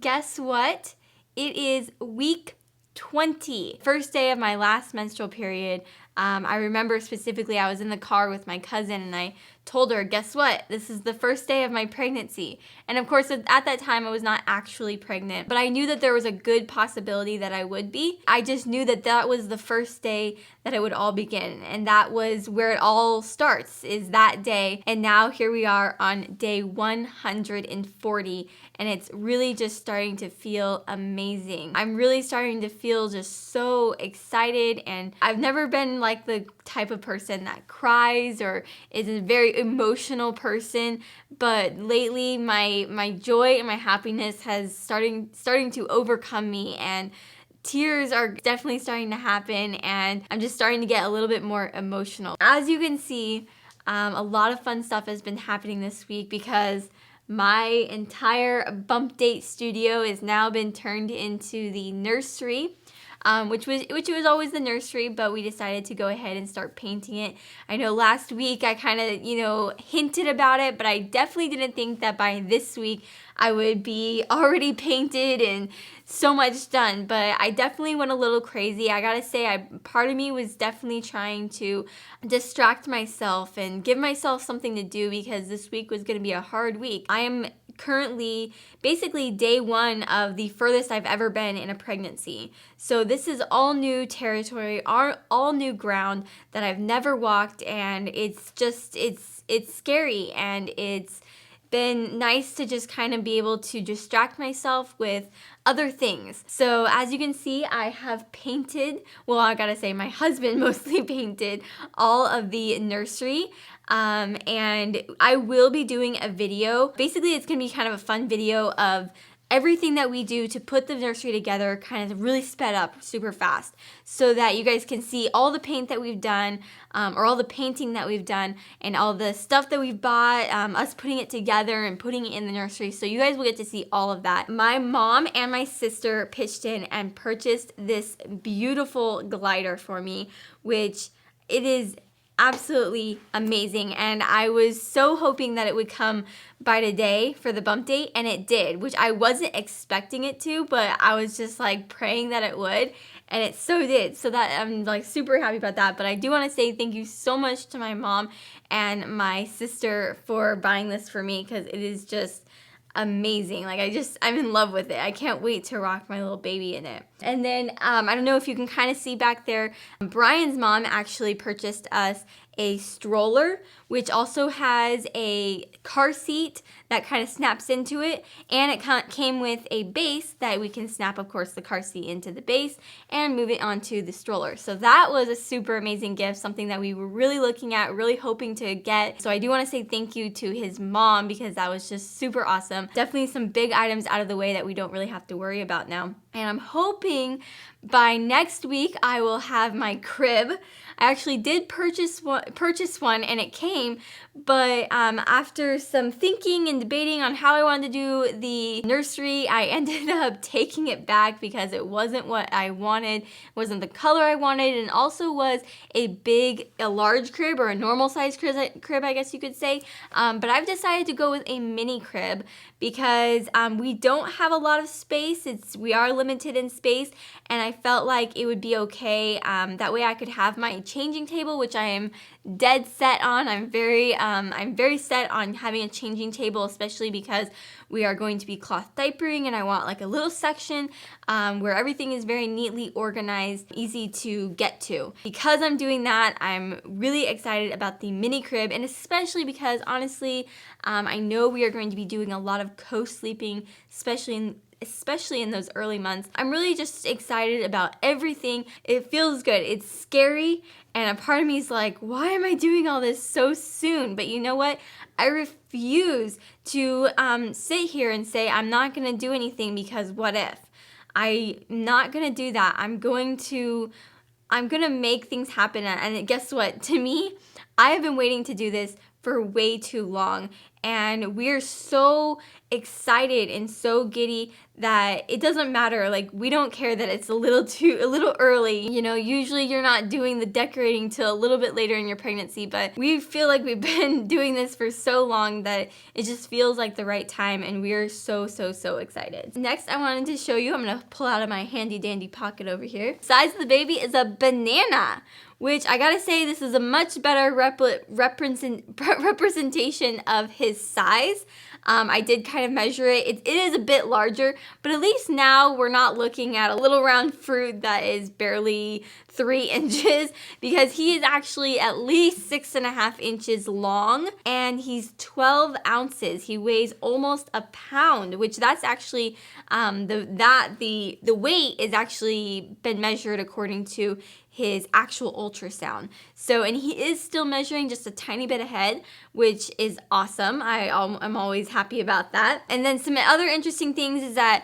guess what? It is week 20, first day of my last menstrual period. I remember specifically I was in the car with my cousin and I told her, guess what? This is the first day of my pregnancy. And of course, at that time, I was not actually pregnant, but I knew that there was a good possibility that I would be. I just knew that that was the first day that it would all begin. And that was where it all starts, is that day. And now here we are on day 140, and it's really just starting to feel amazing. I'm really starting to feel just so excited, and I've never been like the type of person that cries or is a very emotional person, but lately my joy and my happiness has starting to overcome me, and tears are definitely starting to happen, and I'm just starting to get a little bit more emotional. As you can see, a lot of fun stuff has been happening this week because my entire BUMPDATE studio has now been turned into the nursery. Which was always the nursery, but we decided to go ahead and start painting it. I know last week I kind of, hinted about it, but I definitely didn't think that by this week I would be already painted and so much done. But I definitely went a little crazy. I gotta say, part of me was definitely trying to distract myself and give myself something to do because this week was gonna be a hard week. I am currently basically day one of the furthest I've ever been in a pregnancy. So this is all new territory, all new ground that I've never walked, and it's scary, and it's been nice to just kind of be able to distract myself with other things. So as you can see, I have painted, well, I gotta say my husband mostly painted all of the nursery. And I will be doing a video. Basically, it's gonna be kind of a fun video of everything that we do to put the nursery together, kind of really sped up super fast, so that you guys can see all the paint that we've done, or all the painting that we've done, and all the stuff that we've bought, us putting it together and putting it in the nursery. So you guys will get to see all of that. My mom and my sister pitched in and purchased this beautiful glider for me, which it is absolutely amazing, and I was so hoping that it would come by today for the bump date, and it did, which I wasn't expecting it to, but I was just like praying that it would, and it so did. So that I'm like super happy about that. But I do want to say thank you so much to my mom and my sister for buying this for me, because it is just amazing. Like I'm in love with it. I can't wait to rock my little baby in it. And then I don't know if you can kind of see back there, Bryan's mom actually purchased us a stroller, which also has a car seat that kind of snaps into it, and it came with a base that we can snap, of course, the car seat into the base and move it onto the stroller. So that was a super amazing gift, something that we were really looking at, really hoping to get. So I do want to say thank you to his mom, because that was just super awesome. Definitely some big items out of the way that we don't really have to worry about now. And I'm hoping by next week I will have my crib. I actually did purchase one and it came, but after some thinking and debating on how I wanted to do the nursery, I ended up taking it back because it wasn't what I wanted, it wasn't the color I wanted, and also was a large crib, or a normal size crib, I guess you could say. But I've decided to go with a mini crib because we don't have a lot of space. We are limited in space, and I felt like it would be okay. That way I could have my changing table, which I am dead set on. I'm very set on having a changing table, especially because we are going to be cloth diapering, and I want like a little section where everything is very neatly organized, easy to get to. Because I'm doing that, I'm really excited about the mini crib, and especially because honestly, I know we are going to be doing a lot of co-sleeping, especially in those early months. I'm really just excited about everything. It feels good. It's scary, and a part of me is like, why am I doing all this so soon? But you know what? I refuse to sit here and say I'm not gonna do anything because what if? I'm not gonna do that. I'm gonna make things happen. And guess what? To me, I have been waiting to do this for way too long. and we're so excited and so giddy that it doesn't matter. Like, we don't care that it's a little early. You know, usually you're not doing the decorating till a little bit later in your pregnancy, but we feel like we've been doing this for so long that it just feels like the right time, and we are so excited. Next, I wanted to show you, I'm gonna pull out of my handy dandy pocket over here. The size of the baby is a banana, which I gotta say, this is a much better representation of his size. I did kind of measure it. It is a bit larger, but at least now we're not looking at a little round fruit that is barely 3 inches, because he is actually at least 6.5 inches long, and he's 12 ounces. He weighs almost a pound, which that's actually the weight is actually been measured according to his actual ultrasound. So, and he is still measuring just a tiny bit ahead, which is awesome. I'm always happy about that. And then some other interesting things is that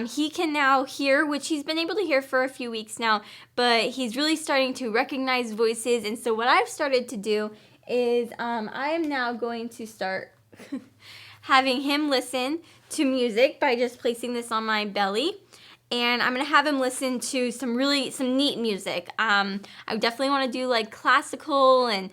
he can now hear, which he's been able to hear for a few weeks now, but he's really starting to recognize voices. And so what I've started to do is I am now going to start having him listen to music by just placing this on my belly. And I'm gonna have him listen to some neat music. I definitely want to do like classical and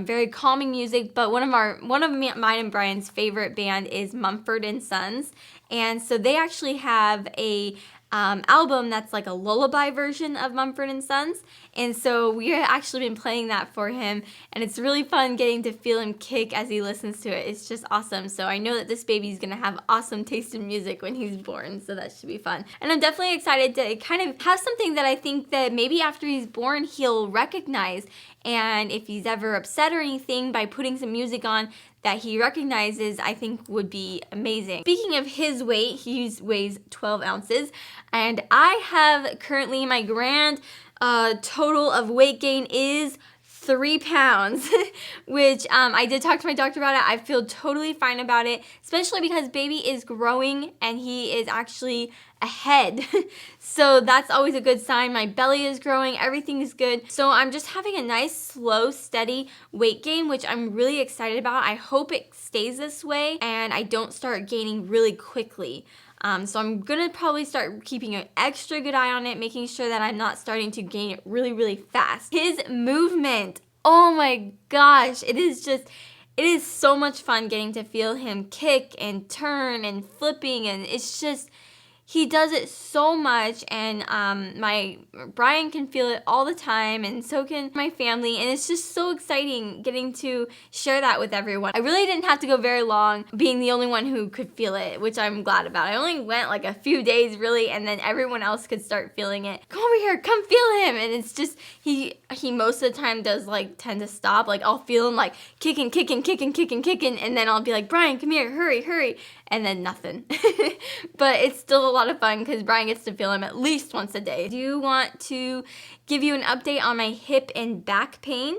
very calming music. But one of mine and Bryan's favorite band is Mumford and Sons, and so they actually have a album that's like a lullaby version of Mumford and Sons. And so we have actually been playing that for him, and it's really fun getting to feel him kick as he listens to it. It's just awesome. So I know that this baby's gonna have awesome taste in music when he's born, so that should be fun. And I'm definitely excited to kind of have something that I think that maybe after he's born he'll recognize, and if he's ever upset or anything, by putting some music on that he recognizes, I think would be amazing. Speaking of his weight, he weighs 12 ounces, and I have currently, my grand total of weight gain is 3 pounds, which I did talk to my doctor about it. I feel totally fine about it, especially because baby is growing and he is actually ahead. So that's always a good sign. My belly is growing, everything is good. So I'm just having a nice, slow, steady weight gain, which I'm really excited about. I hope it stays this way and I don't start gaining really quickly. So I'm gonna probably start keeping an extra good eye on it, making sure that I'm not starting to gain it really fast. His movement, oh my gosh, it is so much fun getting to feel him kick and turn and flipping, and it's just, he does it so much, and my Bryan can feel it all the time, and so can my family, and it's just so exciting getting to share that with everyone. I really didn't have to go very long being the only one who could feel it, which I'm glad about. I only went like a few days really, and then everyone else could start feeling it. Come over here, come feel him. And it's just, he most of the time does like tend to stop. Like, I'll feel him like kicking, and then I'll be like, Bryan, come here, hurry, and then nothing. But it's still a lot of fun because Bryan gets to feel him at least once a day. I do want to give you an update on my hip and back pain.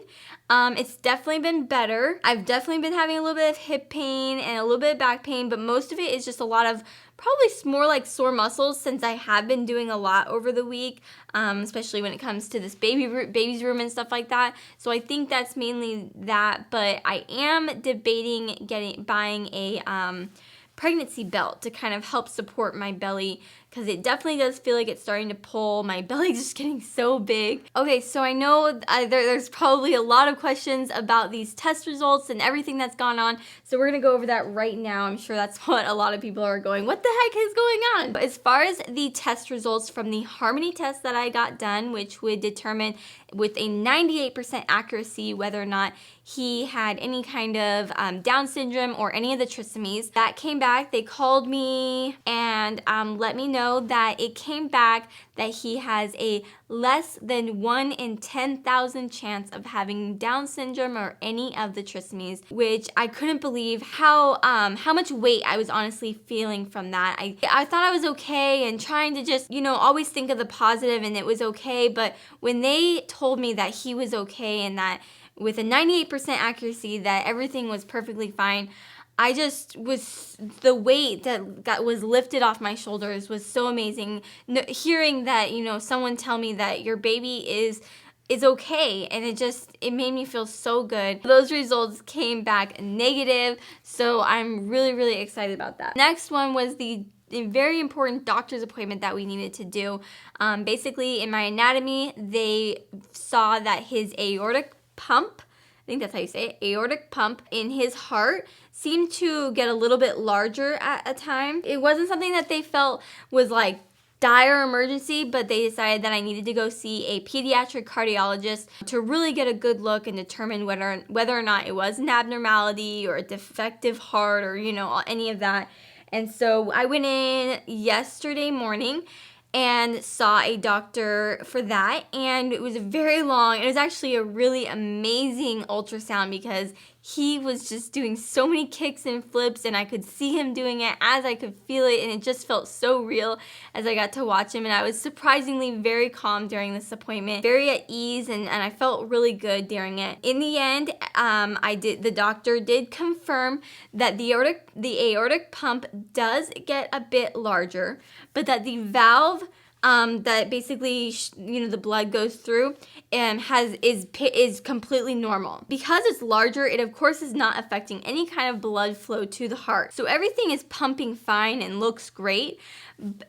It's definitely been better. I've definitely been having a little bit of hip pain and a little bit of back pain, but most of it is just a lot of probably more like sore muscles, since I have been doing a lot over the week, especially when it comes to this baby's room and stuff like that. So I think that's mainly that, but I am debating buying a pregnancy belt to kind of help support my belly, because it definitely does feel like it's starting to pull. My belly's just getting so big. Okay, so I know there's probably a lot of questions about these test results and everything that's gone on, so we're gonna go over that right now. I'm sure that's what a lot of people are going, what the heck is going on? But as far as the test results from the Harmony test that I got done, which would determine with a 98% accuracy whether or not he had any kind of Down syndrome or any of the trisomies, that came back. They called me and let me know that it came back that he has a less than 1 in 10,000 chance of having Down syndrome or any of the trisomies, which I couldn't believe how much weight I was honestly feeling from that. I thought I was okay and trying to just, always think of the positive, and it was okay. But when they told me that he was okay and that with a 98% accuracy that everything was perfectly fine, I just was, the weight that was lifted off my shoulders was so amazing. Hearing that, someone tell me that your baby is is okay, and it made me feel so good. Those results came back negative, so I'm really, really excited about that. Next one was the very important doctor's appointment that we needed to do. Basically, in my anatomy, they saw that his aortic pump, I think that's how you say it, aortic pump in his heart seemed to get a little bit larger at a time. It wasn't something that they felt was like dire emergency, but they decided that I needed to go see a pediatric cardiologist to really get a good look and determine whether or not it was an abnormality or a defective heart or, you know, any of that. And so I went in yesterday morning and saw a doctor for that, and it was very long. It was actually a really amazing ultrasound because he was just doing so many kicks and flips, and I could see him doing it as I could feel it, and it just felt so real as I got to watch him. And I was surprisingly very calm during this appointment, very at ease, and I felt really good during it. In the end, the doctor did confirm that the aortic pump does get a bit larger, but that the valve that basically the blood goes through is completely normal. Because it's larger, it of course is not affecting any kind of blood flow to the heart. So everything is pumping fine and looks great.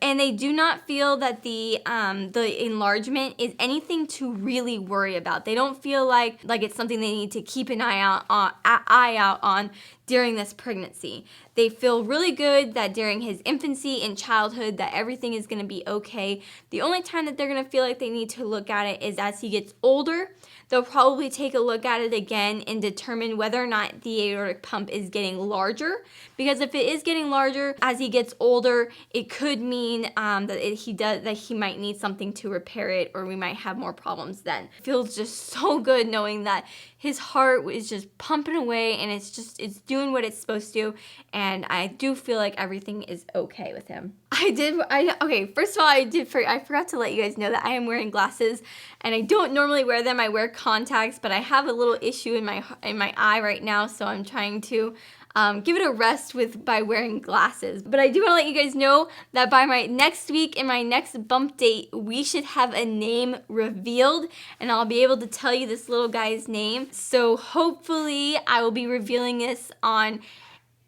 And they do not feel that the enlargement is anything to really worry about. They don't feel like it's something they need to keep an eye out on during this pregnancy. They feel really good that during his infancy and childhood that everything is going to be okay. The only time that they're going to feel like they need to look at it is as he gets older. They'll probably take a look at it again and determine whether or not the aortic pump is getting larger. Because if it is getting larger as he gets older, it could mean that he might need something to repair it, or we might have more problems then. It feels just so good knowing that his heart is just pumping away and it's doing what it's supposed to, and I do feel like everything is okay with him. First of all, I forgot to let you guys know that I am wearing glasses, and I don't normally wear them. I wear contacts, but I have a little issue in my eye right now, so I'm trying to give it a rest by wearing glasses. But I do want to let you guys know that by my next week, in my next bump date, we should have a name revealed, and I'll be able to tell you this little guy's name. So hopefully I will be revealing this on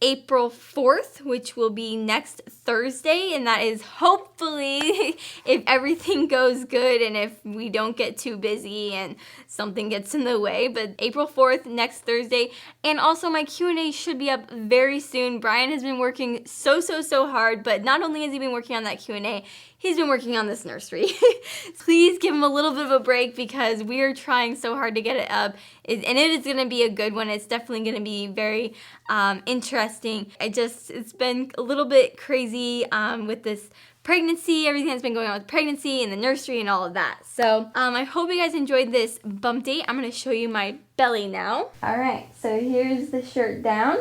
April 4th, which will be next Thursday, and that is hopefully if everything goes good and if we don't get too busy and something gets in the way. But April 4th, next Thursday, and also my Q&A should be up very soon. Bryan has been working so hard, but not only has he been working on that Q&A, he's been working on this nursery. Please give him a little bit of a break because we are trying so hard to get it up. And it is going to be a good one. It's definitely going to be very interesting. It's been a little bit crazy with this pregnancy, everything that's been going on with pregnancy and the nursery and all of that. So I hope you guys enjoyed this bump date. I'm going to show you my belly now. All right, so here's the shirt down.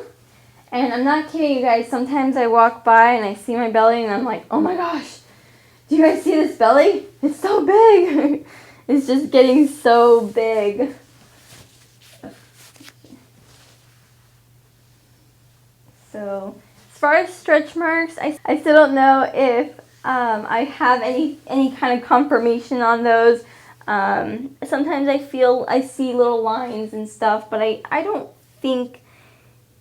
And I'm not kidding you guys. Sometimes I walk by and I see my belly and I'm like, oh my gosh. Do you guys see this belly? It's so big. It's just getting so big. So as far as stretch marks, I still don't know if I have any kind of confirmation on those. Sometimes I see little lines and stuff, but I don't think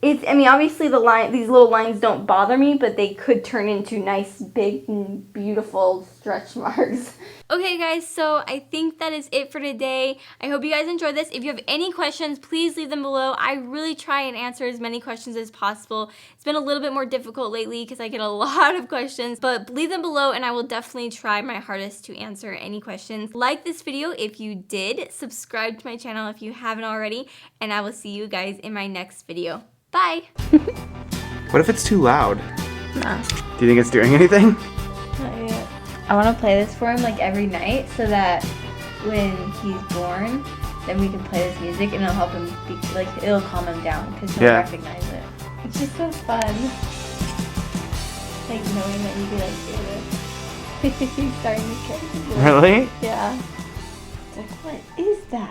obviously these little lines don't bother me, but they could turn into nice, big, beautiful stretch marks. Okay, guys, so I think that is it for today. I hope you guys enjoyed this. If you have any questions, please leave them below. I really try and answer as many questions as possible. It's been a little bit more difficult lately because I get a lot of questions, but leave them below and I will definitely try my hardest to answer any questions. Like this video if you did, subscribe to my channel if you haven't already, and I will see you guys in my next video. Bye! What if it's too loud? Nah. Do you think it's doing anything? Not yet. I want to play this for him like every night so that when he's born, then we can play this music and it'll help him it'll calm him down because he'll recognize it. It's just so fun. Like knowing that you can do this. He's starting to care. Really? Yeah. It's like, what is that?